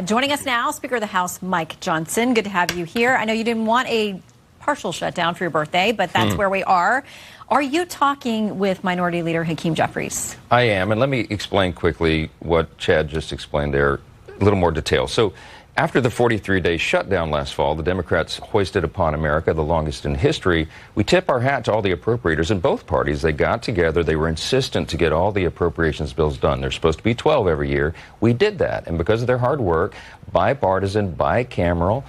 Joining us now, Speaker of the House, Mike Johnson. Good to have you here. I know you didn't want a partial shutdown for your birthday, but that's where we are. Are you talking with Minority Leader Hakeem Jeffries? I am, and let me explain quickly what Chad just explained there, a little more detail. So after the 43-day shutdown last fall, the Democrats hoisted upon America, the longest in history. We tip our hat to all the appropriators in both parties. They got together. They were insistent to get all the appropriations bills done. There's supposed to be 12 every year. We did that. And because of their hard work, bipartisan, bicameral,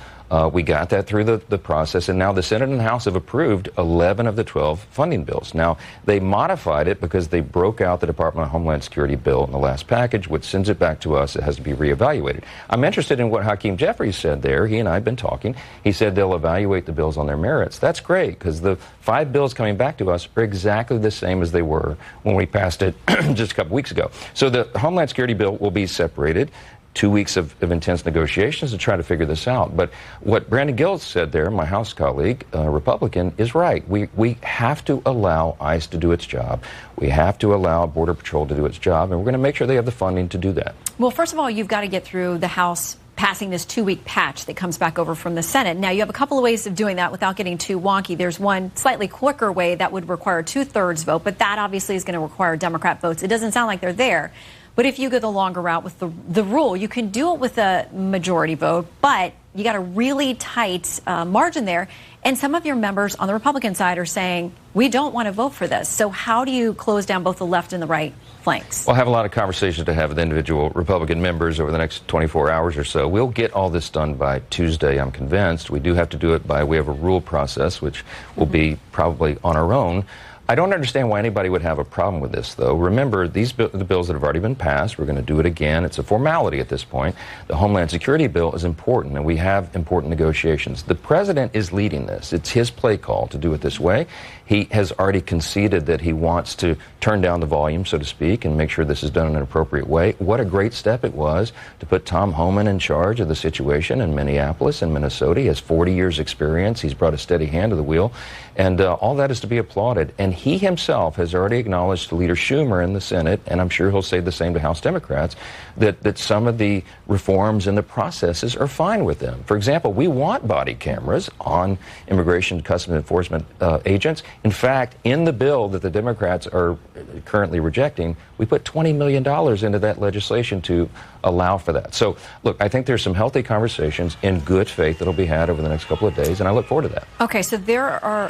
we got that through the process, and now the Senate and House have approved 11 of the 12 funding bills. Now, they modified it because they broke out the Department of Homeland Security bill in the last package, which sends it back to us. It has to be reevaluated. I'm interested in what Hakeem Jeffries said there. He and I have been talking. He said they'll evaluate the bills on their merits. That's great, because the 5 bills coming back to us are exactly the same as they were when we passed it just a couple weeks ago. So the Homeland Security bill will be separated. 2 weeks of intense negotiations to try to figure this out. But what Brandon Gill said there, my House colleague, Republican, is right. We have to allow ICE to do its job. We have to allow Border Patrol to do its job, and we're going to make sure they have the funding to do that. Well, first of all, you've got to get through the House passing this 2-week patch that comes back over from the Senate. Now, you have a couple of ways of doing that without getting too wonky. There's one slightly quicker way that would require a 2/3 vote, but that obviously is going to require Democrat votes. It doesn't sound like they're there. But if you go the longer route with the rule, you can do it with a majority vote, but you got a really tight margin there. And some of your members on the Republican side are saying, we don't want to vote for this. So how do you close down both the left and the right flanks? We'll have a lot of conversations to have with individual Republican members over the next 24 hours or so. We'll get all this done by Tuesday, I'm convinced. We do have to do it we have a rule process, which will be probably on our own. I don't understand why anybody would have a problem with this, though. Remember, the bills that have already been passed, we're going to do it again. It's a formality at this point. The Homeland Security bill is important, and we have important negotiations. The president is leading this. It's his play call to do it this way. He has already conceded that he wants to turn down the volume, so to speak, and make sure this is done in an appropriate way. What a great step it was to put Tom Homan in charge of the situation in Minneapolis and Minnesota. He has 40 years' experience. He's brought a steady hand to the wheel, and all that is to be applauded. And he himself has already acknowledged to Leader Schumer in the Senate, and I'm sure he'll say the same to House Democrats, that some of the reforms and the processes are fine with them. For example, we want body cameras on immigration and customs enforcement agents. In fact, in the bill that the Democrats are currently rejecting, we put $20 million into that legislation to allow for that. So, look, I think there's some healthy conversations in good faith that'll be had over the next couple of days, and I look forward to that. Okay, so there are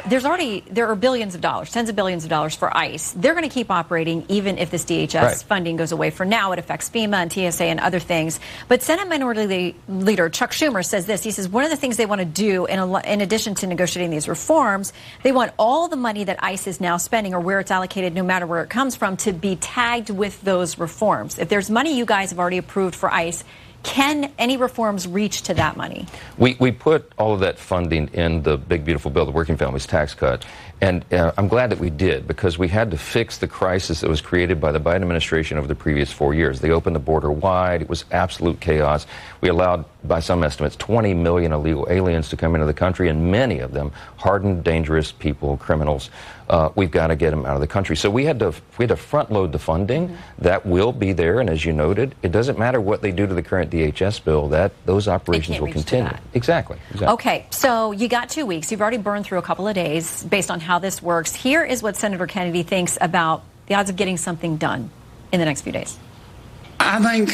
billions of dollars, tens of billions of dollars for ICE. They're going to keep operating even if this DHS funding goes away. For now, it affects FEMA and TSA and other things. But Senate Minority Leader Chuck Schumer says this. He says one of the things they want to do, in addition to negotiating these reforms, they want all the money that ICE is now spending, or where it's allocated, no matter where it comes from, to be tagged with those reforms. If there's money you guys have already approved for ICE, can any reforms reach to that money? We put all of that funding in the big, beautiful bill, the Working Families Tax Cut. And I'm glad that we did, because we had to fix the crisis that was created by the Biden administration over the previous 4 years. They opened the border wide. It was absolute chaos. We allowed, by some estimates, 20 million illegal aliens to come into the country, and many of them hardened, dangerous people, criminals. We've got to get them out of the country. So we had to front load the funding. That will be there, and as you noted, it doesn't matter what they do to the current DHS bill, those operations will continue. Exactly. Okay, so you got 2 weeks. You've already burned through a couple of days based on how this works. Here is what Senator Kennedy thinks about the odds of getting something done in the next few days. I think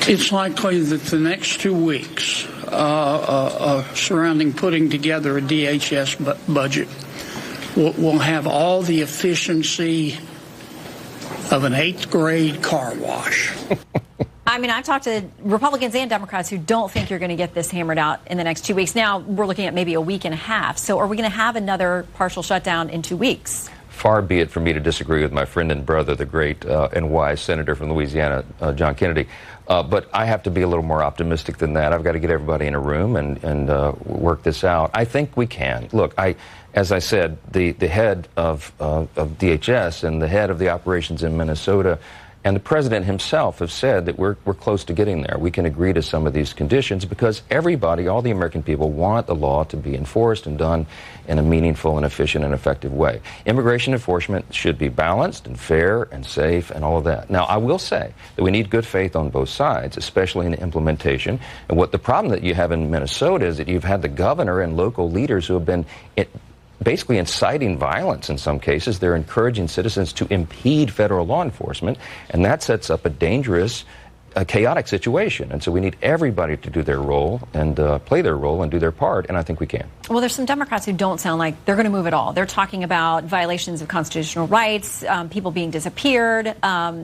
it's likely that the next 2 weeks surrounding putting together a DHS budget will have all the efficiency of an 8th grade car wash. I mean, I've talked to Republicans and Democrats who don't think you're going to get this hammered out in the next 2 weeks. Now, we're looking at maybe a week and a half. So are we going to have another partial shutdown in 2 weeks? Far be it from me to disagree with my friend and brother, the great and wise senator from Louisiana, John Kennedy. But I have to be a little more optimistic than that. I've got to get everybody in a room and work this out. I think we can. Look, as I said, the head of DHS and the head of the operations in Minnesota And the president himself has said that we're close to getting there. We can agree to some of these conditions because everybody, all the American people, want the law to be enforced and done in a meaningful and efficient and effective way. Immigration enforcement should be balanced and fair and safe and all of that. Now, I will say that we need good faith on both sides, especially in the implementation. And what the problem that you have in Minnesota is that you've had the governor and local leaders who have been basically inciting violence in some cases. They're encouraging citizens to impede federal law enforcement, and that sets up a dangerous, chaotic situation. And so we need everybody to do their role and play their role and do their part, and I think we can. Well, there's some Democrats who don't sound like they're going to move at all. They're talking about violations of constitutional rights, people being disappeared,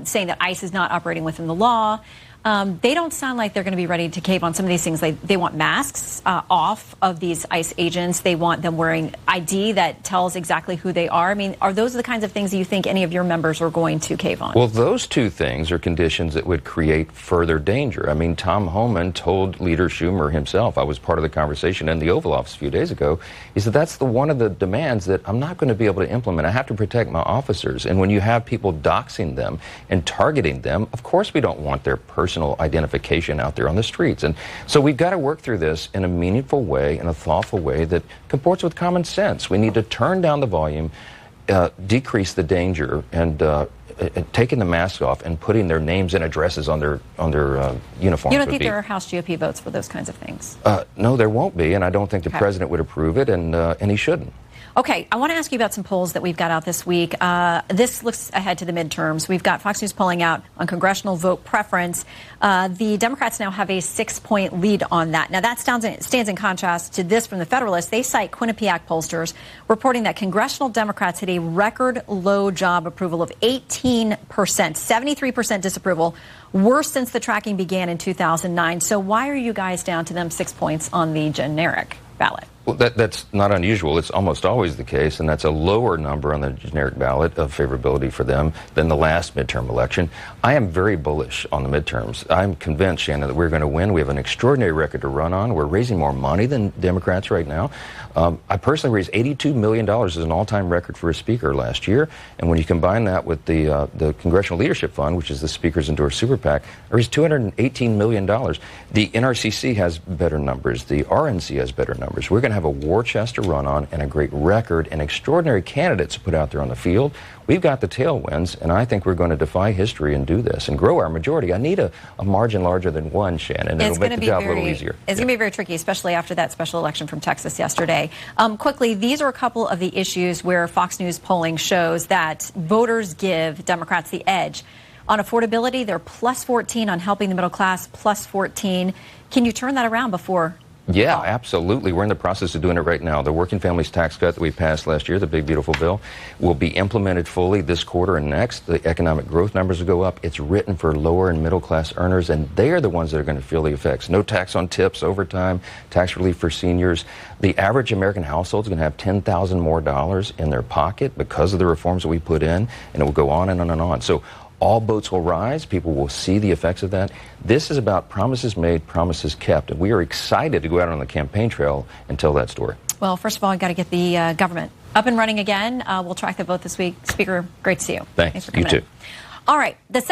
saying that ICE is not operating within the law. They don't sound like they're going to be ready to cave on some of these things. They want masks off of these ICE agents. They want them wearing ID that tells exactly who they are. I mean, are those the kinds of things that you think any of your members are going to cave on? Well, those two things are conditions that would create further danger. I mean, Tom Homan told Leader Schumer himself, I was part of the conversation in the Oval Office a few days ago, he said that's one of the demands that I'm not going to be able to implement. I have to protect my officers. And when you have people doxing them and targeting them, of course we don't want their personal identification out there on the streets. And so we've got to work through this in a meaningful way, in a thoughtful way that comports with common sense. We need to turn down the volume, decrease the danger, and taking the mask off and putting their names and addresses on their uniforms. You don't think there are House GOP votes for those kinds of things? No, there won't be, and I don't think the president would approve it, and he shouldn't. Okay, I want to ask you about some polls that we've got out this week. This looks ahead to the midterms. We've got Fox News polling out on congressional vote preference. The Democrats now have a 6-point lead on that. Now, that stands in contrast to this from the Federalist. They cite Quinnipiac pollsters reporting that congressional Democrats had a record low job approval of 18%, 73% disapproval, worst since the tracking began in 2009. So why are you guys down to them 6 points on the generic ballot? Well, that's not unusual. It's almost always the case, and that's a lower number on the generic ballot of favorability for them than the last midterm election. I am very bullish on the midterms. I'm convinced, Shannon, that we're going to win. We have an extraordinary record to run on. We're raising more money than Democrats right now. I personally raised $82 million as an all-time record for a speaker last year, and when you combine that with the Congressional Leadership Fund, which is the Speaker's endorsed super PAC, I raised $218 million. The NRCC has better numbers. The RNC has better numbers. We're going to have a war chest to run on and a great record and extraordinary candidates to put out there on the field. We've got the tailwinds, and I think we're going to defy history and do this and grow our majority. I need a margin larger than one, Shannon. It'll make the job a little easier. It's going to be very tricky, especially after that special election from Texas yesterday. Quickly, these are a couple of the issues where Fox News polling shows that voters give Democrats the edge. On affordability, they're plus 14. On helping the middle class, plus 14. Can you turn that around before? Yeah, absolutely. We're in the process of doing it right now. The Working Families Tax Cut that we passed last year, the big, beautiful bill, will be implemented fully this quarter and next. The economic growth numbers will go up. It's written for lower and middle class earners, and they are the ones that are going to feel the effects. No tax on tips, overtime, tax relief for seniors. The average American household is going to have $10,000 more in their pocket because of the reforms that we put in, and it will go on and on and on. So all boats will rise. People will see the effects of that. This is about promises made, promises kept. And we are excited to go out on the campaign trail and tell that story. Well, first of all, I've got to get the government up and running again. We'll track the vote this week. Speaker, great to see you. Thanks. For coming You too. in. All right. The Senate